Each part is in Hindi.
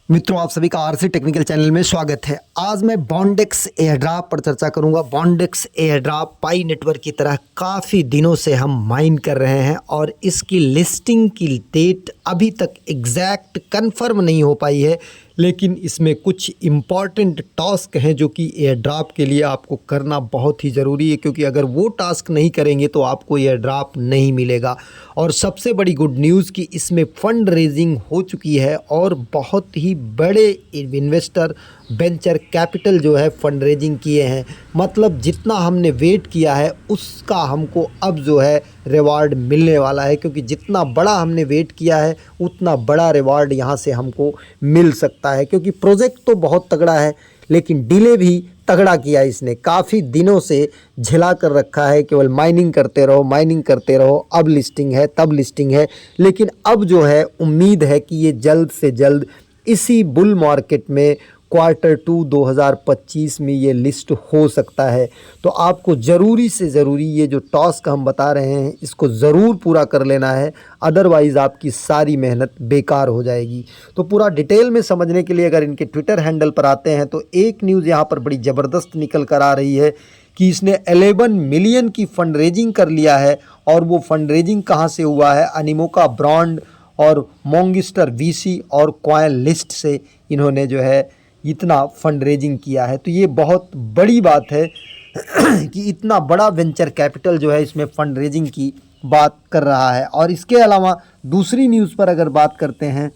मित्रों, आप सभी का आरसी टेक्निकल चैनल में स्वागत है। आज मैं बॉन्डेक्स एयरड्रॉप पर चर्चा करूंगा। बॉन्डेक्स एयरड्रॉप पाई नेटवर्क की तरह काफ़ी दिनों से हम माइन कर रहे हैं और इसकी लिस्टिंग की डेट अभी तक एग्जैक्ट कंफर्म नहीं हो पाई है, लेकिन इसमें कुछ इम्पॉर्टेंट टास्क हैं जो कि एयरड्रॉप के लिए आपको करना बहुत ही ज़रूरी है, क्योंकि अगर वो टास्क नहीं करेंगे तो आपको एयरड्रॉप नहीं मिलेगा। और सबसे बड़ी गुड न्यूज़ कि इसमें फ़ंड रेजिंग हो चुकी है और बहुत ही बड़े इन्वेस्टर वेंचर कैपिटल जो है फंड रेजिंग किए हैं। मतलब जितना हमने वेट किया है उसका हमको अब जो है रिवार्ड मिलने वाला है, क्योंकि जितना बड़ा हमने वेट किया है उतना बड़ा रिवार्ड यहाँ से हमको मिल सकता है। क्योंकि प्रोजेक्ट तो बहुत तगड़ा है, लेकिन डिले भी तगड़ा किया इसने। काफ़ी दिनों से झिला कर रखा है, केवल माइनिंग करते रहो माइनिंग करते रहो, अब लिस्टिंग है तब लिस्टिंग है। लेकिन अब जो है उम्मीद है कि ये जल्द से जल्द इसी बुल मार्केट में Q2 2025 में ये लिस्ट हो सकता है। तो आपको ज़रूरी से ज़रूरी ये जो टास्क हम बता रहे हैं इसको ज़रूर पूरा कर लेना है, अदरवाइज़ आपकी सारी मेहनत बेकार हो जाएगी। तो पूरा डिटेल में समझने के लिए अगर इनके ट्विटर हैंडल पर आते हैं तो एक न्यूज़ यहाँ पर बड़ी ज़बरदस्त निकल कर आ रही है कि इसने 11 मिलियन की फ़ंड रेजिंग कर लिया है। और वो फ़ंड रेजिंग कहाँ से हुआ है? अनिमोका ब्रांड और मोंगिस्टर वीसी और कॉइन लिस्ट से इन्होंने जो है इतना फंड रेजिंग किया है। तो ये बहुत बड़ी बात है कि इतना बड़ा वेंचर कैपिटल जो है इसमें फंड रेजिंग की बात कर रहा है। और इसके अलावा दूसरी न्यूज़ पर अगर बात करते हैं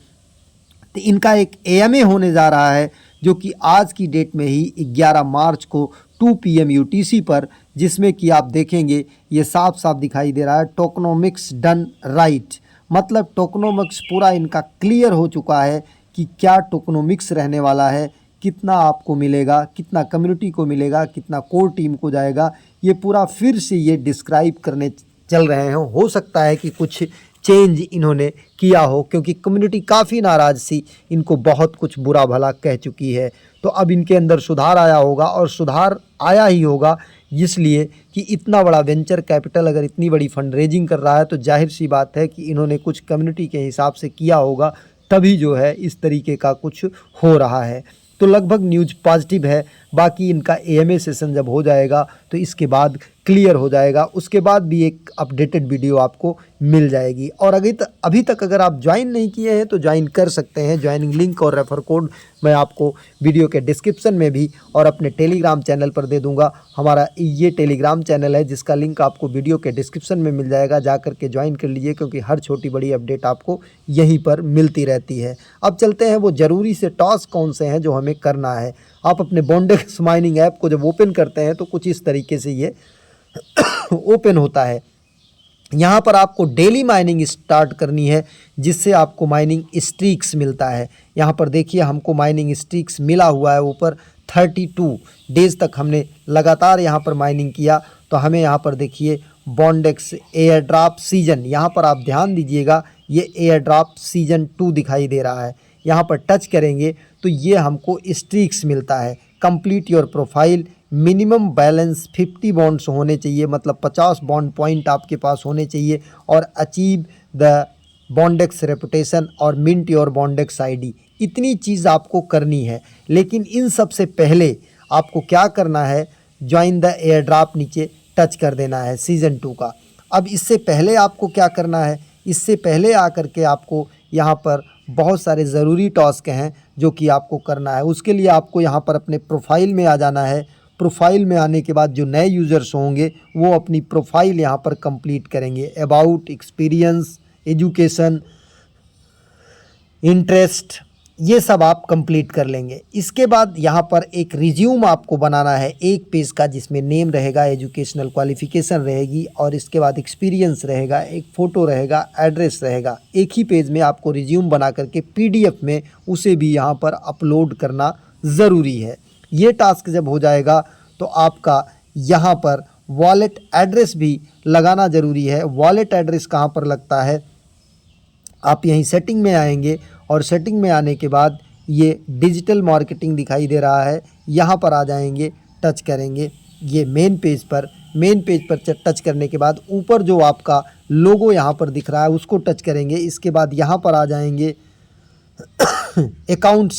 तो इनका एक AMA होने जा रहा है, जो कि आज की डेट में ही 11 मार्च को 2 PM UTC पर, जिसमें कि आप देखेंगे ये साफ साफ दिखाई दे रहा है टोकनोमिक्स डन राइट। मतलब टोकनोमिक्स पूरा इनका क्लियर हो चुका है कि क्या टोकनोमिक्स रहने वाला है, कितना आपको मिलेगा, कितना कम्युनिटी को मिलेगा, कितना कोर टीम को जाएगा, ये पूरा फिर से ये डिस्क्राइब करने चल रहे हैं। हो सकता है कि कुछ चेंज इन्होंने किया हो, क्योंकि कम्युनिटी काफ़ी नाराज़ सी, इनको बहुत कुछ बुरा भला कह चुकी है। तो अब इनके अंदर सुधार आया होगा, और सुधार आया ही होगा इसलिए कि इतना बड़ा वेंचर कैपिटल अगर इतनी बड़ी फंड रेजिंग कर रहा है तो जाहिर सी बात है कि इन्होंने कुछ कम्युनिटी के हिसाब से किया होगा, तभी जो है इस तरीके का कुछ हो रहा है। तो लगभग न्यूज़ पॉजिटिव है। बाकी इनका AMA सेशन जब हो जाएगा तो इसके बाद क्लियर हो जाएगा, उसके बाद भी एक अपडेटेड वीडियो आपको मिल जाएगी। और अभी तक अगर आप ज्वाइन नहीं किए हैं तो ज्वाइन कर सकते हैं। ज्वाइनिंग लिंक और रेफर कोड मैं आपको वीडियो के डिस्क्रिप्शन में भी और अपने टेलीग्राम चैनल पर दे दूंगा। हमारा ये टेलीग्राम चैनल है जिसका लिंक आपको वीडियो के डिस्क्रिप्शन में मिल जाएगा, जा करके ज्वाइन कर लीजिए, क्योंकि हर छोटी बड़ी अपडेट आपको यहीं पर मिलती रहती है। अब चलते हैं वो ज़रूरी से टास्क कौन से हैं जो हमें करना है। आप अपने बॉन्डेक्स माइनिंग ऐप को जब ओपन करते हैं तो कुछ इस तरीके से ये ओपन होता है। यहाँ पर आपको डेली माइनिंग स्टार्ट करनी है, जिससे आपको माइनिंग स्ट्रीक्स मिलता है। यहाँ पर देखिए हमको माइनिंग स्ट्रीक्स मिला हुआ है ऊपर। 32 डेज़ तक हमने लगातार यहाँ पर माइनिंग किया, तो हमें यहाँ पर देखिए बॉन्डेक्स एयर ड्रॉप सीजन, यहाँ पर आप ध्यान दीजिएगा ये एयर ड्रॉप सीजन 2 दिखाई दे रहा है। यहाँ पर टच करेंगे तो ये हमको स्ट्रीक्स मिलता है। Complete your profile, minimum balance 50 bonds होने चाहिए, मतलब 50 बॉन्ड पॉइंट आपके पास होने चाहिए, और अचीव द बॉन्डेक्स रेपुटेशन और मिंट योर बॉन्डेक्स ID। इतनी चीज़ आपको करनी है। लेकिन इन सब से पहले आपको क्या करना है, ज्वाइन द एयर ड्रॉप नीचे टच कर देना है सीज़न 2 का। अब इससे पहले आपको क्या करना है, इससे पहले आकर के आपको यहाँ पर बहुत सारे ज़रूरी टास्क हैं जो कि आपको करना है। उसके लिए आपको यहाँ पर अपने प्रोफाइल में आ जाना है। प्रोफाइल में आने के बाद जो नए यूज़र्स होंगे वो अपनी प्रोफाइल यहाँ पर कंप्लीट करेंगे। अबाउट, एक्सपीरियंस, एजुकेशन, इंटरेस्ट, ये सब आप कंप्लीट कर लेंगे। इसके बाद यहाँ पर एक रिज्यूम आपको बनाना है 1 पेज का, जिसमें नेम रहेगा, एजुकेशनल क्वालिफ़िकेशन रहेगी, और इसके बाद एक्सपीरियंस रहेगा, एक फ़ोटो रहेगा, एड्रेस रहेगा। एक ही पेज में आपको रिज्यूम बना करके PDF में उसे भी यहाँ पर अपलोड करना ज़रूरी है। ये टास्क जब हो जाएगा तो आपका यहाँ पर वॉलेट एड्रेस भी लगाना ज़रूरी है। वॉलेट एड्रेस कहाँ पर लगता है, आप यहीं सेटिंग में आएंगे, और सेटिंग में आने के बाद ये डिजिटल मार्केटिंग दिखाई दे रहा है, यहाँ पर आ जाएंगे, टच करेंगे ये मेन पेज पर। मेन पेज पर टच करने के बाद ऊपर जो आपका लोगो यहाँ पर दिख रहा है उसको टच करेंगे। इसके बाद यहाँ पर आ जाएंगे अकाउंट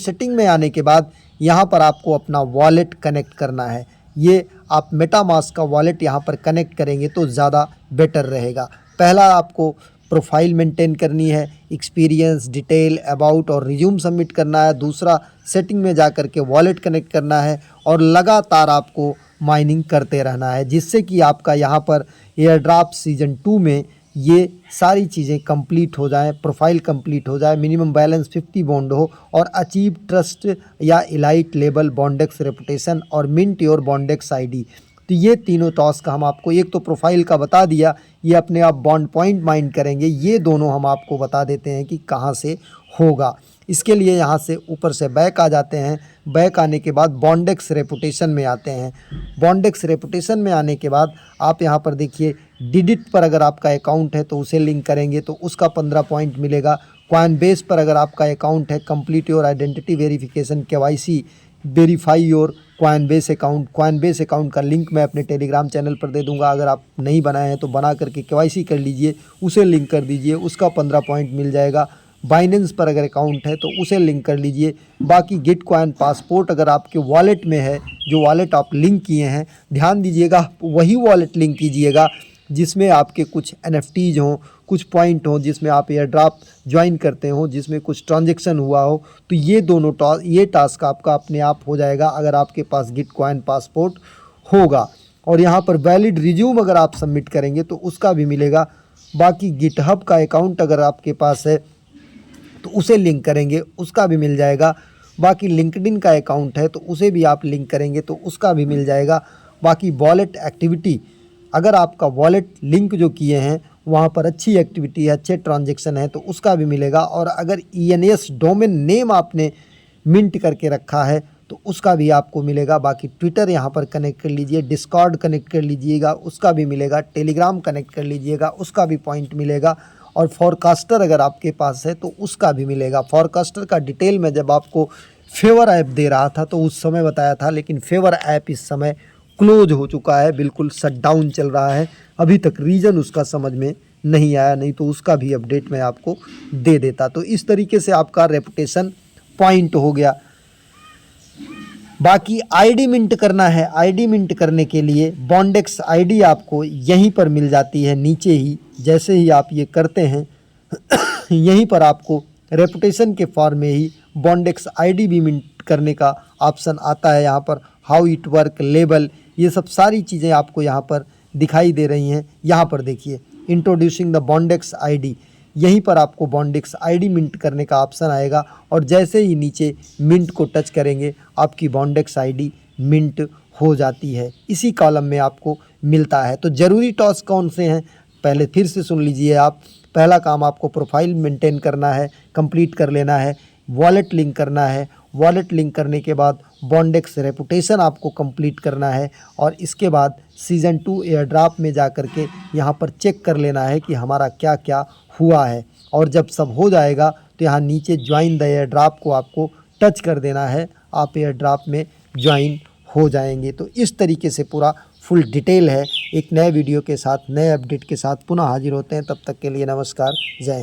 सेटिंग में आने के बाद यहाँ पर आपको अपना वॉलेट कनेक्ट करना है। ये आप मेटामास्क का वॉलेट यहाँ पर कनेक्ट करेंगे तो ज़्यादा बेटर रहेगा। पहला आपको प्रोफाइल मेंटेन करनी है, एक्सपीरियंस, डिटेल, अबाउट और रिज्यूम सबमिट करना है। दूसरा सेटिंग में जा कर के वॉलेट कनेक्ट करना है और लगातार आपको माइनिंग करते रहना है, जिससे कि आपका यहाँ पर एयर ड्रॉप सीज़न 2 में ये सारी चीज़ें कंप्लीट हो जाएं, प्रोफाइल कंप्लीट हो जाए, मिनिमम बैलेंस 50 बॉन्ड हो और अचीव ट्रस्ट या इलाइट लेबल, बॉन्डेक्स रेपुटेशन और मिंट योर बॉन्डेक्स आईडी। तो ये तीनों टास्क हम आपको, एक तो प्रोफाइल का बता दिया, ये अपने आप बॉन्ड पॉइंट माइन करेंगे, ये दोनों हम आपको बता देते हैं कि कहाँ से होगा। इसके लिए यहाँ से ऊपर से बैक आ जाते हैं। बैक आने के बाद बॉन्डेक्स रेपुटेशन में आते हैं। बॉन्डेक्स रेपुटेशन में आने के बाद आप यहाँ पर देखिए डिडिट पर अगर आपका अकाउंट है तो उसे लिंक करेंगे तो उसका 15 पॉइंट मिलेगा। कॉइनबेस पर अगर आपका अकाउंट है, complete your identity verification KYC, verify your Coinbase account. Coinbase account का लिंक मैं अपने टेलीग्राम चैनल पर दे दूंगा, अगर आप नहीं बनाए हैं तो बना करके KYC कर लीजिए, उसे लिंक कर दीजिए, उसका 15 पॉइंट मिल जाएगा। बाइनेंस पर अगर अकाउंट है तो उसे लिंक कर लीजिए। बाकी गिटकॉइन पासपोर्ट अगर आपके वॉलेट में है, जो वॉलेट आप लिंक किए हैं, ध्यान दीजिएगा वही वॉलेट लिंक कीजिएगा जिसमें आपके कुछ NFTs हों, कुछ पॉइंट हों, जिसमें आप एयर ड्रॉप ज्वाइन करते हो, जिसमें कुछ ट्रांजैक्शन हुआ हो। तो ये दोनों ये टास्क आपका अपने आप हो जाएगा अगर आपके पास गिटकॉइन पासपोर्ट होगा। और यहाँ पर वैलिड रिज्यूम अगर आप सबमिट करेंगे तो उसका भी मिलेगा। बाकी गिटहब का अकाउंट अगर आपके पास है तो उसे लिंक करेंगे, उसका भी मिल जाएगा। बाकी लिंक्डइन का अकाउंट है तो उसे भी आप लिंक करेंगे तो उसका भी मिल जाएगा। बाकी वॉलेट एक्टिविटी, अगर आपका वॉलेट लिंक जो किए हैं वहाँ पर अच्छी एक्टिविटी है, अच्छे ट्रांजैक्शन है तो उसका भी मिलेगा। और अगर ENS डोमेन नेम आपने मिंट करके रखा है तो उसका भी आपको मिलेगा। बाकी ट्विटर यहाँ पर कनेक्ट कर लीजिए, डिस्कॉर्ड कनेक्ट कर लीजिएगा, उसका भी मिलेगा। टेलीग्राम कनेक्ट कर लीजिएगा, उसका भी पॉइंट मिलेगा। और फॉरकास्टर अगर आपके पास है तो उसका भी मिलेगा। फॉरकास्टर का डिटेल में जब आपको फेवर ऐप दे रहा था तो उस समय बताया था, लेकिन फेवर ऐप इस समय क्लोज हो चुका है, बिल्कुल शट डाउन चल रहा है। अभी तक रीज़न उसका समझ में नहीं आया, नहीं तो उसका भी अपडेट मैं आपको दे देता। तो इस तरीके से आपका रेपुटेशन पॉइंट हो गया। बाकी आईडी मिंट करना है। आईडी मिंट करने के लिए बॉन्डेक्स आईडी आपको यहीं पर मिल जाती है, नीचे ही। जैसे ही आप ये करते हैं यहीं पर आपको रेपुटेशन के फॉर्म में ही बॉन्डेक्स आईडी भी मिंट करने का ऑप्शन आता है। यहाँ पर हाउ इट वर्क, लेबल, ये सब सारी चीज़ें आपको यहाँ पर दिखाई दे रही हैं। यहाँ पर देखिए इंट्रोड्यूसिंग द बॉन्डेक्स आईडी, यहीं पर आपको बॉन्डेक्स आईडी मिंट करने का ऑप्शन आएगा और जैसे ही नीचे मिंट को टच करेंगे आपकी बॉन्डेक्स आईडी मिंट हो जाती है। इसी कॉलम में आपको मिलता है। तो ज़रूरी टास्क कौन से हैं पहले फिर से सुन लीजिए आप। पहला काम आपको प्रोफाइल मेंटेन करना है, कंप्लीट कर लेना है। वॉलेट लिंक करना है। वॉलेट लिंक करने के बाद बॉन्डेक्स रेपुटेशन आपको कंप्लीट करना है और इसके बाद सीज़न 2 एयर ड्रॉप में जा कर के यहाँ पर चेक कर लेना है कि हमारा क्या क्या हुआ है। और जब सब हो जाएगा तो यहाँ नीचे ज्वाइन द एयर ड्रॉप को आपको टच कर देना है, आप एयर ड्रॉप में ज्वाइन हो जाएंगे। तो इस तरीके से पूरा फुल डिटेल है। एक नए वीडियो के साथ, नए अपडेट के साथ पुनः हाजिर होते हैं। तब तक के लिए नमस्कार, जय हिंद।